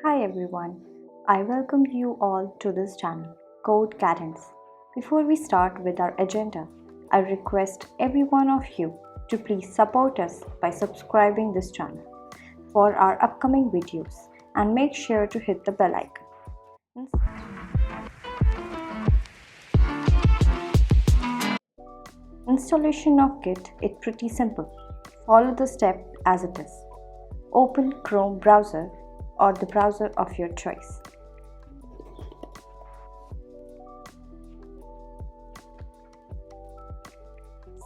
Hi everyone, I welcome you all to this channel, Code Cadence. Before we start with our agenda, I request every one of you to please support us by subscribing this channel for our upcoming videos and make sure to hit the bell icon. Installation of Git is pretty simple. Follow the step as it is. Open Chrome browser or the browser of your choice.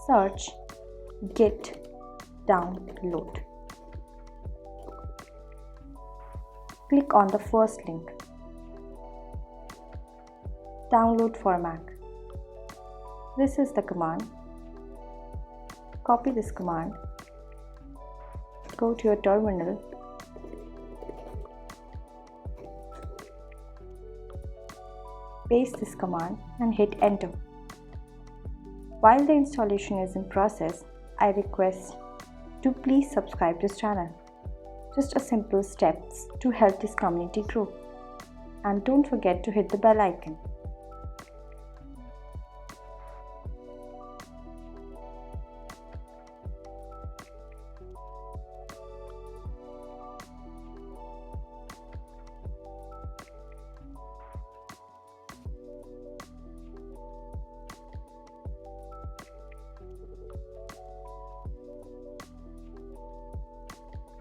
Search Git download. Click on the first link. Download for Mac. This is the command. Copy this command. Go to your terminal. Paste this command and hit enter. While the installation is in process, I request to please subscribe this channel. Just a simple steps to help this community grow. And don't forget to hit the bell icon.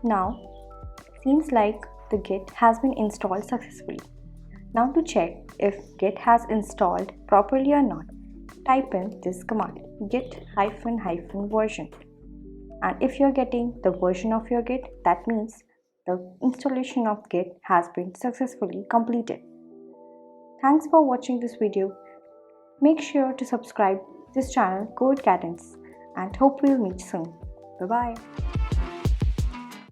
Now, seems like the Git has been installed successfully. Now to check if Git has installed properly or not, type in this command git --version. And if you're getting the version of your Git, that means the installation of Git has been successfully completed. Thanks for watching this video. Make sure to subscribe this channel Code Cadence and hope we'll meet soon. Bye bye.